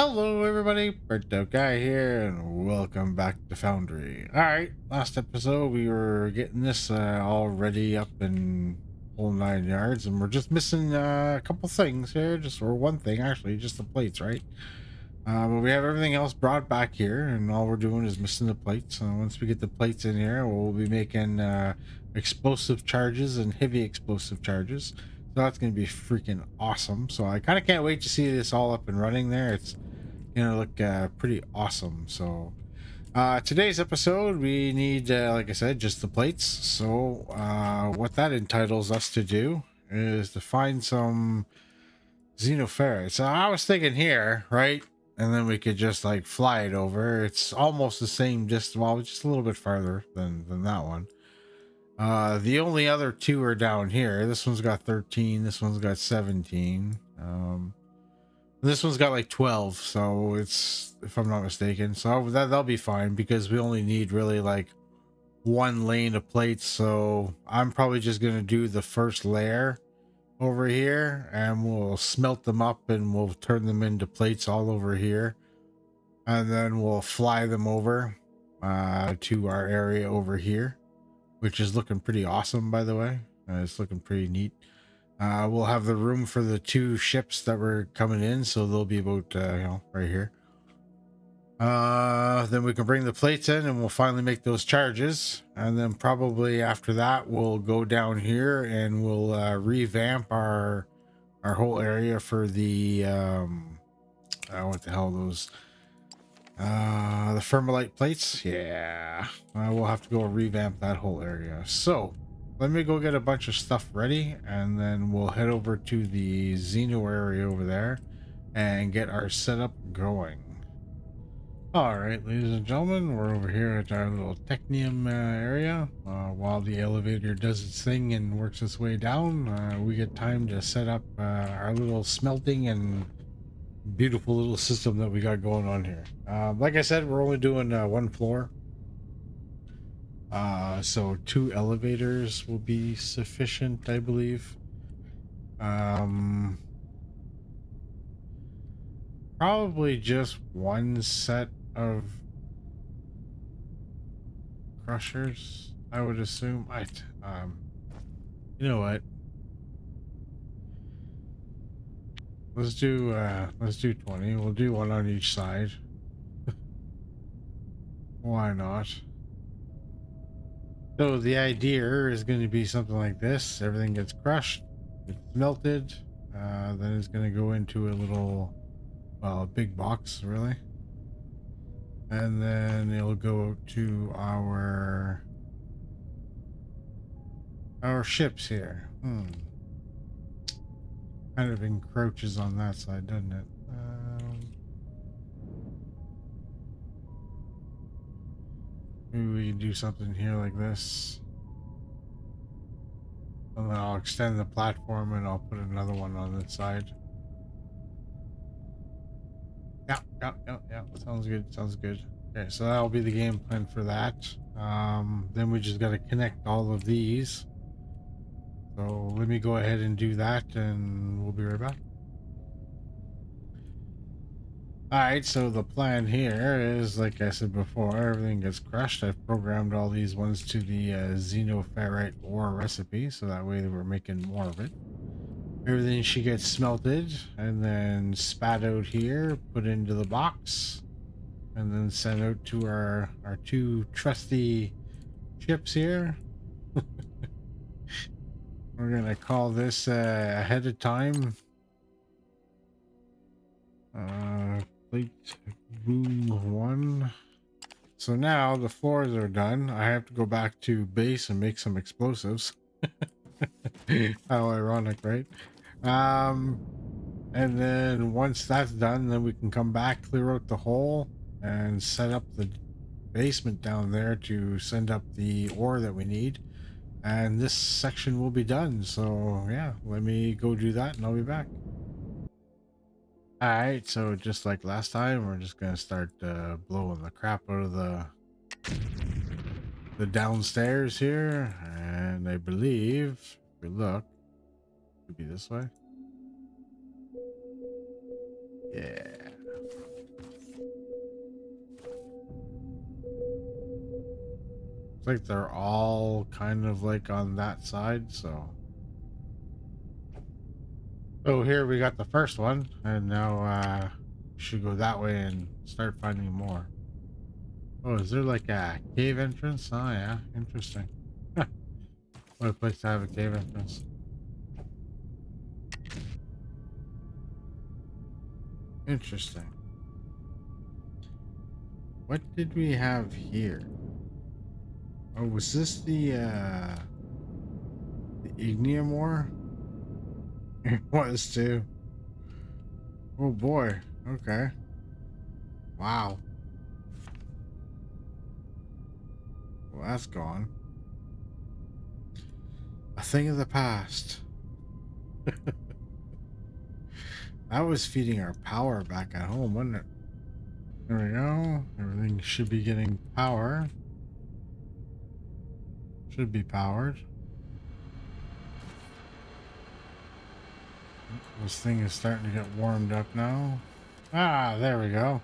Hello everybody, Burnedoutguy here, and welcome back to Foundry. Alright, last episode we were getting this all ready up in whole 9 yards, and we're just missing a couple things here, or one thing actually, just the plates, right? But we have everything else brought back here, and all we're doing is missing the plates. And once we get the plates in here, we'll be making explosive charges and heavy explosive charges. So that's going to be freaking awesome. So I kind of can't wait to see this all up and running there. It's gonna look pretty awesome. So today's episode we need like I said, just the plates. So what that entitles us to do is to find some xenoferrite. So I was thinking here, right, and then we could just like fly it over. It's almost the same distance, well, just a little bit farther than that one. The only other two are down here. This one's got 13, this one's got 17. This one's got like 12, so it's, if I'm not mistaken, so that'll be fine because we only need really like one lane of plates. So I'm probably just gonna do the first layer over here, and we'll smelt them up and we'll turn them into plates all over here, and then we'll fly them over to our area over here, which is looking pretty awesome, by the way. It's looking pretty neat. We'll have the room for the two ships that were coming in, so they'll be about right here. Then we can bring the plates in and we'll finally make those charges, and then probably after that we'll go down here and we'll revamp our whole area for the what the hell, those the thermalite plates. Yeah, we'll have to go revamp that whole area. So let me go get a bunch of stuff ready, and then we'll head over to the Xeno area over there and get our setup going. All right, ladies and gentlemen, we're over here at our little technium area. While the elevator does its thing and works its way down, we get time to set up our little smelting and beautiful little system that we got going on here. Like I said, we're only doing one floor. So 2 elevators will be sufficient, I believe. Probably just one set of crushers, I would assume. You know what? Let's do 20. We'll do one on each side. Why not? So the idea is going to be something like this. Everything gets crushed, it's melted, then it's going to go into a little, well, a big box, really. And then it'll go to our ships here. Kind of encroaches on that side, doesn't it? Maybe we can do something here like this. And then I'll extend the platform and I'll put another one on this side. Yeah. Sounds good. Sounds good. Okay, so that'll be the game plan for that. Then we just got to connect all of these. So let me go ahead and do that, and we'll be right back. All right, so the plan here is, like I said before, everything gets crushed. I've programmed all these ones to the xenoferrite ore recipe, so that way we're making more of it. Everything should get smelted and then spat out here, put into the box, and then sent out to our 2 trusty ships here. We're gonna call this ahead of time. Plate boom 1. So now the floors are done. I have to go back to base and make some explosives. How ironic, right? And then once that's done, then we can come back, clear out the hole, and set up the basement down there to send up the ore that we need. And this section will be done. So yeah, let me go do that and I'll be back. All right, so just like last time, we're just gonna start blowing the crap out of the downstairs here, and I believe if we look, it could be this way. Yeah. It's like they're all kind of like on that side, so. Oh, here we got the first one, and now we should go that way and start finding more. Oh, is there like a cave entrance? Oh yeah, interesting. What a place to have a cave entrance. Interesting. What did we have here? Oh, was this the igneum ore? It was too. Oh boy. Okay. Wow. Well, that's gone. A thing of the past. That was feeding our power back at home, wasn't it? There we go. Everything should be getting power. Should be powered. This thing is starting to get warmed up now. Ah, there we go.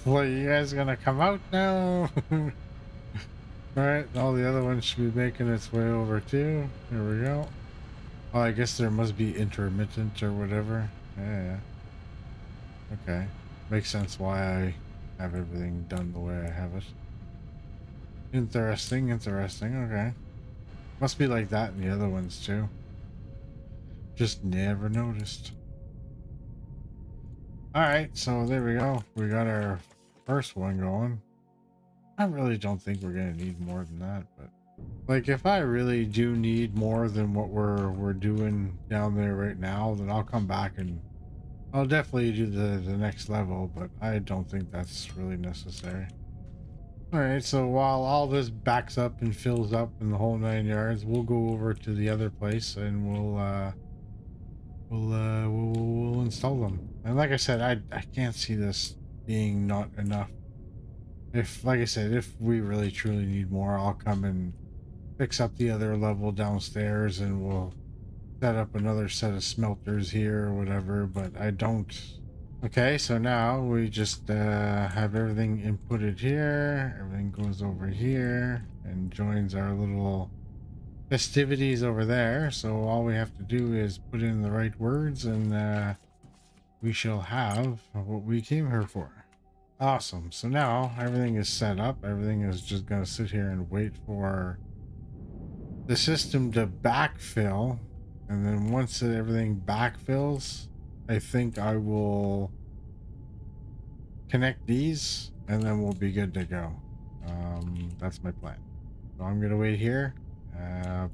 Well, you guys gonna come out now? Alright, all the other ones should be making its way over too. Here we go. Oh, I guess there must be intermittent or whatever. Yeah. Okay. Makes sense why I have everything done the way I have it. Interesting, interesting. Okay. Must be like that in the other ones too. Just never noticed. Alright, so there we go. We got our first one going. I really don't think we're gonna need more than that, but like if I really do need more than what we're doing down there right now, then I'll come back and I'll definitely do the next level, but I don't think that's really necessary. Alright, so while all this backs up and fills up in the whole 9 yards, we'll go over to the other place and we'll install them. And like I said, I can't see this being not enough. If, like I said, if we really truly need more, I'll come and fix up the other level downstairs and we'll set up another set of smelters here or whatever, but I don't. Okay, so now we just have everything inputted here. Everything goes over here and joins our little festivities over there. So all we have to do is put in the right words and we shall have what we came here for. Awesome. So now everything is set up. Everything is just going to sit here and wait for the system to backfill. And then once everything backfills, I think I will connect these and then we'll be good to go. That's my plan. So I'm going to wait here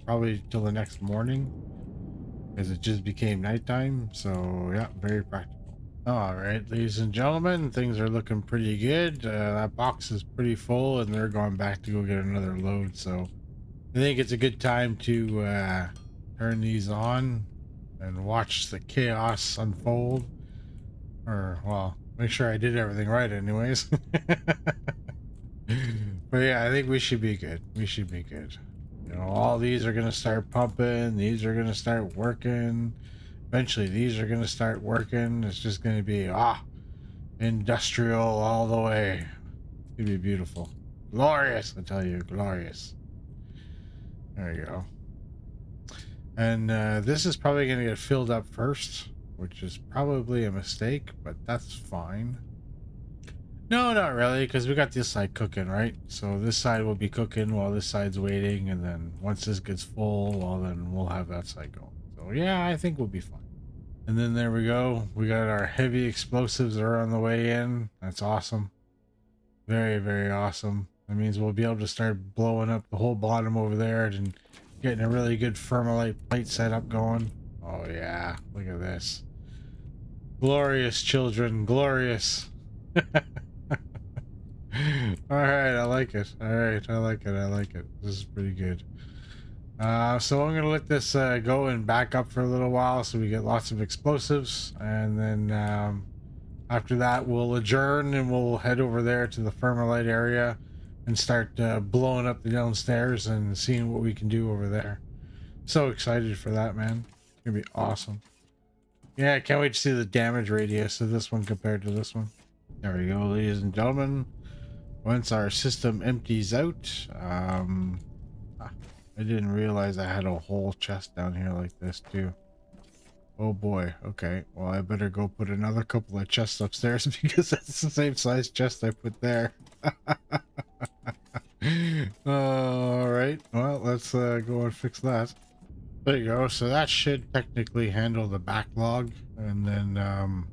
probably till the next morning as it just became nighttime. So yeah, very practical. All right, ladies and gentlemen, things are looking pretty good. That box is pretty full and they're going back to go get another load. So I think it's a good time to turn these on and watch the chaos unfold. Or, well, make sure I did everything right anyways. But yeah, I think we should be good. We should be good. You know, all these are going to start pumping. These are going to start working. Eventually, these are going to start working. It's just going to be, industrial all the way. It's going to be beautiful. Glorious, I tell you, glorious. There you go. And this is probably going to get filled up first, which is probably a mistake, but that's fine. No, not really, because we got this side cooking, right? So this side will be cooking while this side's waiting, and then once this gets full, well, then we'll have that side going. So yeah, I think we'll be fine. And then there we go. We got our heavy explosives are on the way in. That's awesome. Very, very awesome. That means we'll be able to start blowing up the whole bottom over there and getting a really good thermalite plate setup going. Oh yeah, look at this. Glorious, children, glorious. All right, I like it. All right, I like it. I like it. This is pretty good. So I'm gonna let this go and back up for a little while so we get lots of explosives, and then after that we'll adjourn and we'll head over there to the thermalite area and start blowing up the downstairs and seeing what we can do over there. So excited for that, man. It's gonna be awesome. Yeah, I can't wait to see the damage radius of this one compared to this one. There we go, ladies and gentlemen. Once our system empties out, ah, I didn't realize I had a whole chest down here like this too. Oh boy. Okay. Well, I better go put another couple of chests upstairs because that's the same size chest I put there. All right. Well, let's go and fix that. There you go. So that should technically handle the backlog, and then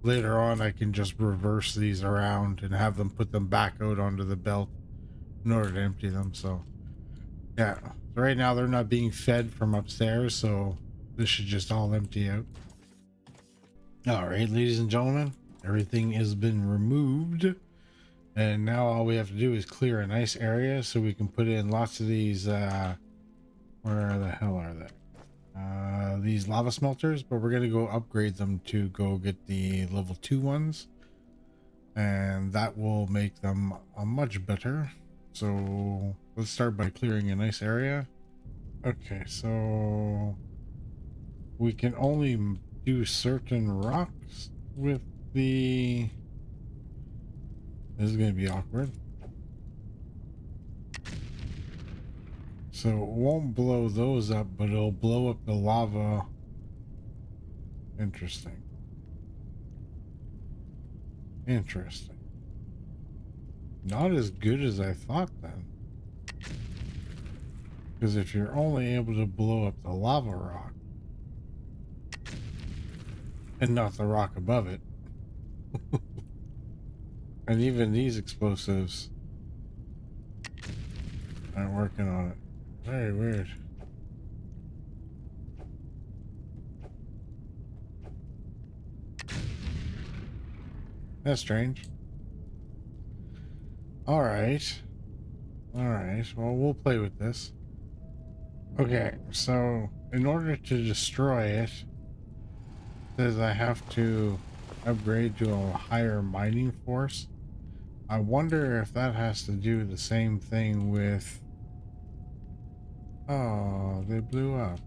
later on I can just reverse these around and have them put them back out onto the belt in order to empty them. So yeah. So right now they're not being fed from upstairs, so this should just all empty out. All right, ladies and gentlemen, everything has been removed, and now all we have to do is clear a nice area so we can put in lots of these where the hell are they? These lava smelters, but we're gonna go upgrade them to go get the level 2 ones, and that will make them much better. So let's start by clearing a nice area. Okay, so we can only do certain rocks with the... This is gonna be awkward. So it won't blow those up, but it'll blow up the lava. Interesting. Interesting. Not as good as I thought then. Because if you're only able to blow up the lava rock and not the rock above it, and even these explosives aren't working on it. Very weird. That's strange. All right. All right. Well, we'll play with this. Okay. So in order to destroy it, says I have to upgrade to a higher mining force. I wonder if that has to do the same thing with... Oh, they blew up.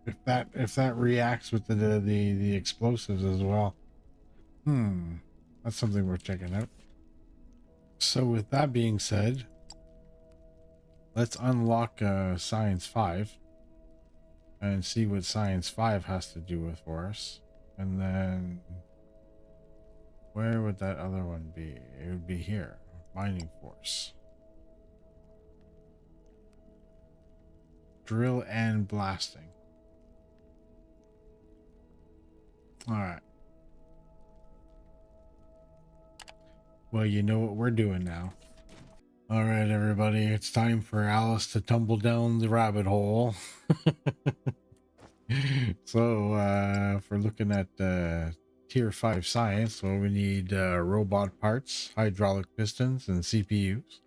If that reacts with the explosives as well. That's something worth checking out. So with that being said, let's unlock Science 5 and see what Science 5 has to do with for us. And then where would that other one be? It would be here. Mining force. Drill and blasting. All right. Well, you know what we're doing now. All right, everybody. It's time for Alice to tumble down the rabbit hole. So, if we're looking at tier 5 science, well, we need robot parts, hydraulic pistons, and CPUs.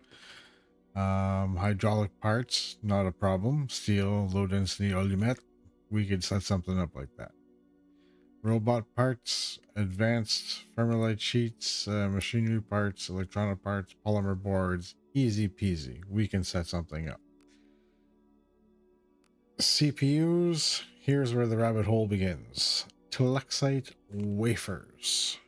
Hydraulic parts, not a problem. Steel, low density alumet, we could set something up like that. Robot parts, advanced thermalite sheets, machinery parts, electronic parts, polymer boards, easy peasy. We can set something up. CPUs, here's where the rabbit hole begins. Telluxite wafers.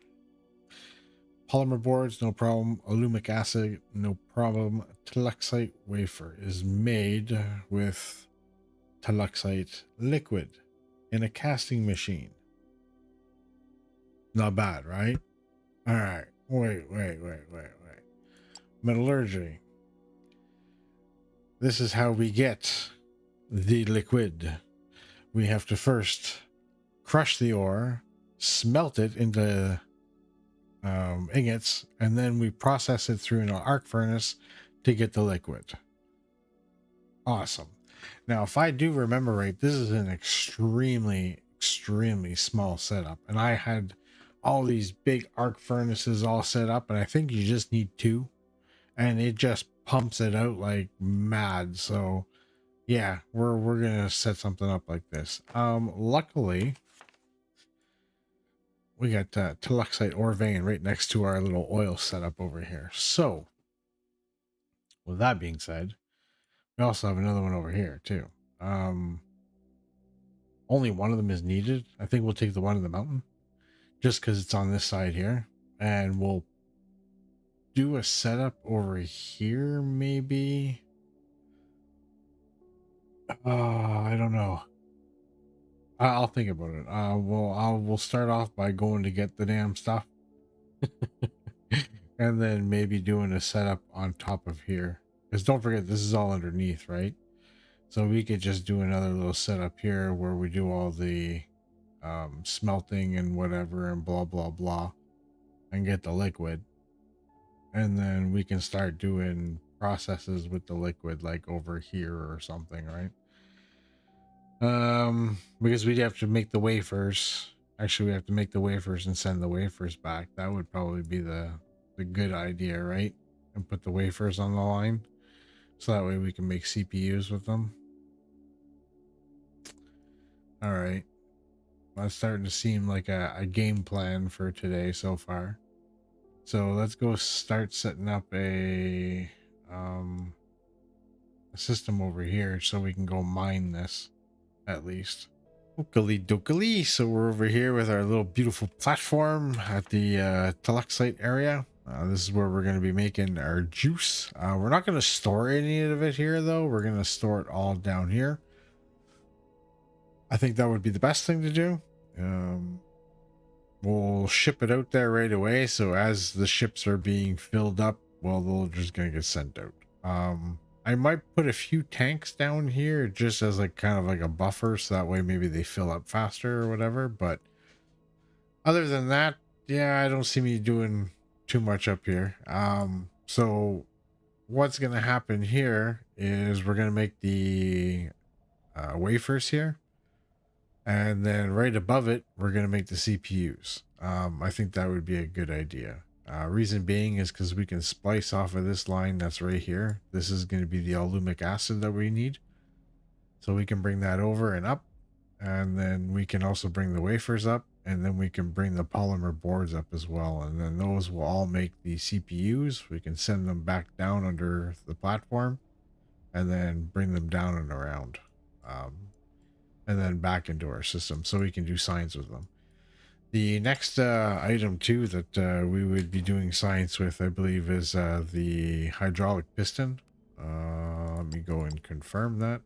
Polymer boards, no problem. Alumic acid, no problem. Telluxite wafer is made with telluxite liquid in a casting machine. Not bad, right? All right. Wait. Metallurgy. This is how we get the liquid. We have to first crush the ore, smelt it into ingots, and then we process it through an arc furnace to get the liquid. Awesome. Now, if I do remember right, this is an extremely small setup, and I had all these big arc furnaces all set up, and I think you just need 2, and it just pumps it out like mad. So yeah, we're gonna set something up like this. Luckily we got Telluxite ore vein right next to our little oil setup over here. So with that being said, we also have another one over here too. Only one of them is needed. I think we'll take the one in the mountain just because it's on this side here. and we'll do a setup over here, maybe. I don't know. I'll think about it. We'll start off by going to get the damn stuff, and then maybe doing a setup on top of here. Because don't forget, this is all underneath, right? So we could just do another little setup here where we do all the smelting and whatever and blah blah blah, and get the liquid, and then we can start doing processes with the liquid like over here or something, right? Because we'd have to make the wafers. Actually, we have to make the wafers and send the wafers back. That would probably be the good idea, right? And put the wafers on the line so that way we can make CPUs with them. All right, that's starting to seem like a game plan for today so far. So let's go start setting up a system over here so we can go mine this at least. Oakley dokley. So we're over here with our little beautiful platform at the Telluxite area. This is where we're going to be making our juice. We're not going to store any of it here though. We're going to store it all down here. I think that would be the best thing to do. We'll ship it out there right away. So as the ships are being filled up, well, they're just going to get sent out. I might put a few tanks down here just as like kind of like a buffer, so that way maybe they fill up faster or whatever. But other than that, yeah, I don't see me doing too much up here. So what's gonna happen here is we're gonna make the wafers here, and then right above it we're gonna make the CPUs. I think that would be a good idea. Reason being is because we can splice off of this line that's right here. This is going to be the alumic acid that we need. So we can bring that over and up. And then we can also bring the wafers up. And then we can bring the polymer boards up as well. And then those will all make the CPUs. We can send them back down under the platform. And then bring them down and around. And then back into our system. So we can do science with them. The next item too that we would be doing science with, I believe, is the hydraulic piston. Let me go and confirm that.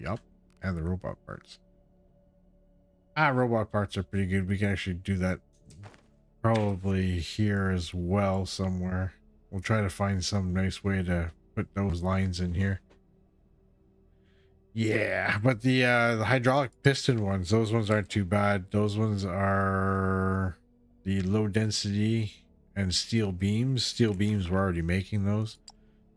Yup, and the robot parts. Robot parts are pretty good. We can actually do that probably here as well somewhere. We'll try to find some nice way to put those lines in here. Yeah, but the hydraulic piston ones, those ones aren't too bad. Those ones are the low density and steel beams. Steel beams, we're already making those.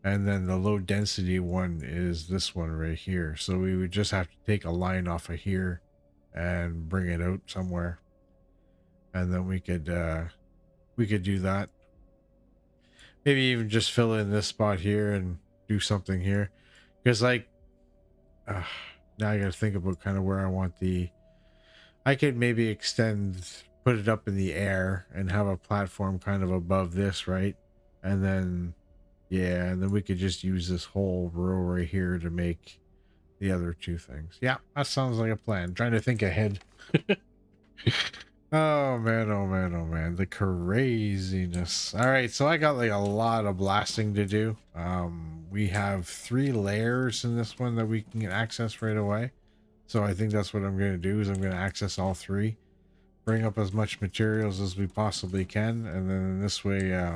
And then the low density one is this one right here. So we would just have to take a line off of here and bring it out somewhere. And then we could do that. Maybe even just fill in this spot here and do something here. Because like now I gotta think about kind of where I want I could maybe put it up in the air and have a platform kind of above this, right? And then yeah, and then we could just use this whole row right here to make the other two things. Yeah, that sounds like a plan. Trying to think ahead. Oh man, oh man, oh man, the craziness. All right, so I got like a lot of blasting to do. We have 3 layers in this one that we can access right away. So I think that's what I'm going to do is I'm going to access all 3, bring up as much materials as we possibly can, and then this way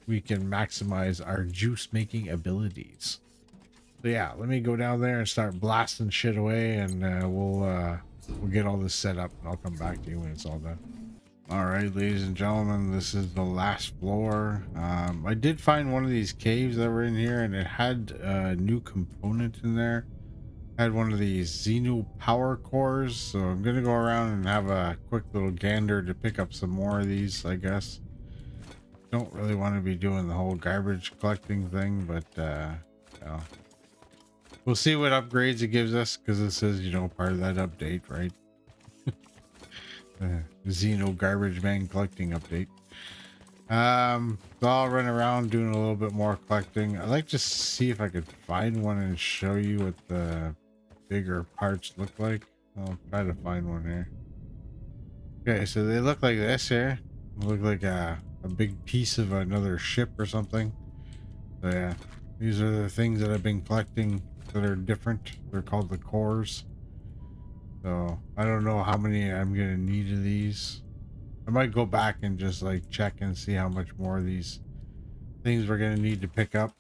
we can maximize our juice making abilities. So yeah, let me go down there and start blasting shit away, and we'll get all this set up, and I'll come back to you when it's all done. All right, ladies and gentlemen, this is the last floor. I did find one of these caves that were in here, and it had a new component in there. Had one of these Xeno power cores, so I'm gonna go around and have a quick little gander to pick up some more of these, I guess. Don't really want to be doing the whole garbage collecting thing, but you know, we'll see what upgrades it gives us, because this is, you know, part of that update, right? Xeno garbage man collecting update. So I'll run around doing a little bit more collecting. I'd like to see if I could find one and show you what the bigger parts look like. I'll try to find one here. Okay, so they look like this here. They look like a big piece of another ship or something. So yeah, these are the things that I've been collecting that are different. They're called the cores. So I don't know how many I'm gonna need of these. I might go back and just like check and see how much more of these things we're gonna need to pick up.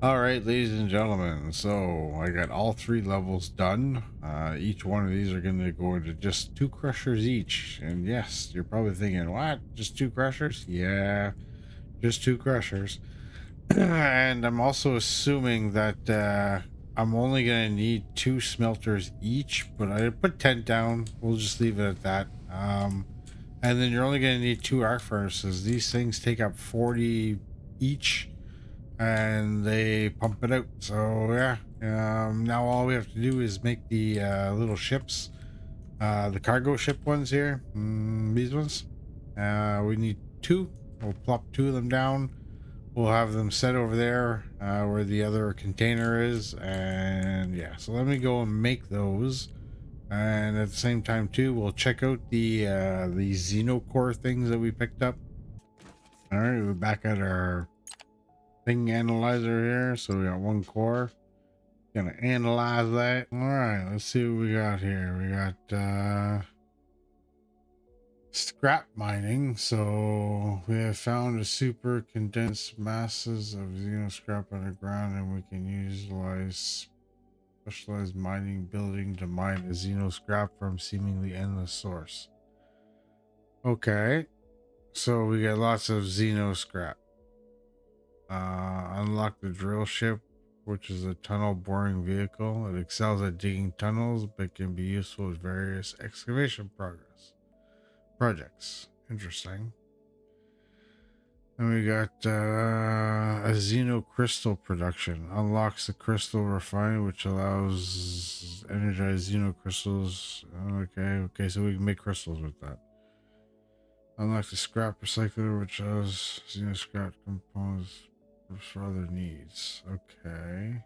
All right, ladies and gentlemen, so I got all 3 levels done. Each one of these are going to go into just 2 crushers each. And yes, you're probably thinking, what? Just 2 crushers? Yeah, just 2 crushers. And I'm also assuming that I'm only going to need 2 smelters each, but I put 10 down. We'll just leave it at that. And then you're only going to need 2 arc furnaces. These things take up 40 each, and they pump it out. So yeah, now all we have to do is make the little ships, the cargo ship ones here, these ones. We need 2. We'll plop 2 of them down. We'll have them set over there where the other container is, and yeah, so let me go and make those. And at the same time too, we'll check out the Xeno core things that we picked up. All right, we're back at our thing analyzer here. So we got 1 core. Gonna analyze that. All right, let's see what we got here. We got scrap mining. So we have found a super condensed masses of Xeno scrap underground, and we can utilize specialized mining building to mine a Xeno scrap from seemingly endless source. Okay, so we got lots of Xeno scrap. Unlock the drill ship, which is a tunnel boring vehicle. It excels at digging tunnels, but can be useful with various excavation projects. Interesting. And we got a Xeno crystal production. Unlocks the crystal refining, which allows energized Xeno crystals. Okay, so we can make crystals with that. Unlock the scrap recycler, which has Xeno scrap components for other needs. Okay.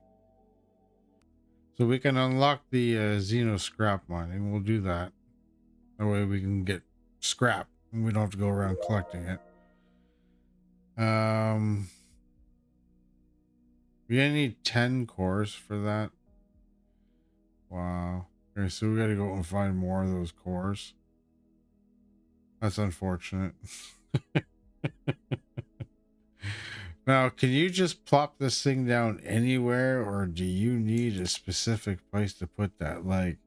So we can unlock the Xeno scrap mining. We'll do that. That way we can get scrap and we don't have to go around collecting it. We're gonna need 10 cores for that. Wow. Okay, so we gotta go and find more of those cores. That's unfortunate. Now, can you just plop this thing down anywhere, or do you need a specific place to put that? Like,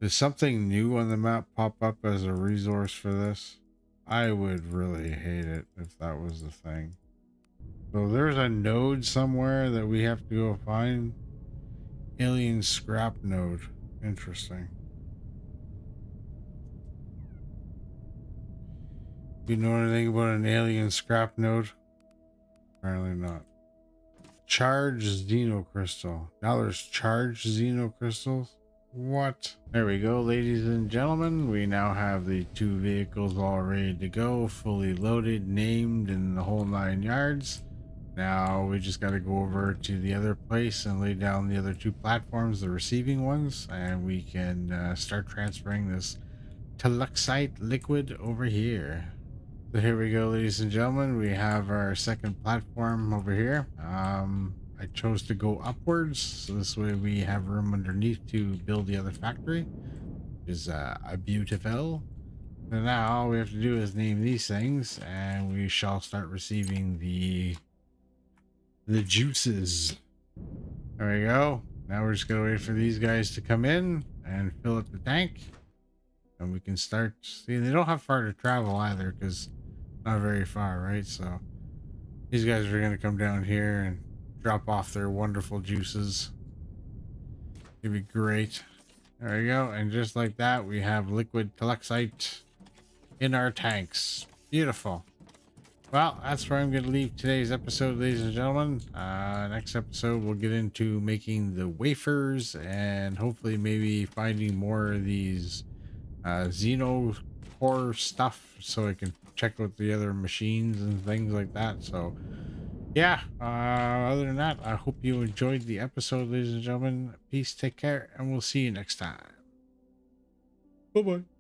does something new on the map pop up as a resource for this? I would really hate it if that was the thing. So there's a node somewhere that we have to go find. Alien scrap node. Interesting. You know anything about an alien scrap node? Apparently not. Charged Xeno crystal. Now there's charged Xeno crystals. What? There we go, ladies and gentlemen. We now have the 2 vehicles all ready to go, fully loaded, named, and the whole 9 yards. Now we just got to go over to the other place and lay down the other 2 platforms, the receiving ones, and we can start transferring this Telluxite liquid over here. So here we go, ladies and gentlemen. We have our second platform over here. I chose to go upwards, so this way we have room underneath to build the other factory, which is a beautiful. And now all we have to do is name these things, and we shall start receiving the juices. There we go. Now we're just gonna wait for these guys to come in and fill up the tank, and we can start. See, they don't have far to travel either, because not very far, right? So these guys are gonna come down here and drop off their wonderful juices. It'd be great. There we go. And just like that, we have liquid Telluxite in our tanks. Beautiful. Well, that's where I'm going to leave today's episode, ladies and gentlemen. Next episode, we'll get into making the wafers and hopefully maybe finding more of these Xeno core stuff so I can check out the other machines and things like that. So yeah, other than that, I hope you enjoyed the episode, ladies and gentlemen. Peace, take care, and we'll see you next time. Bye bye.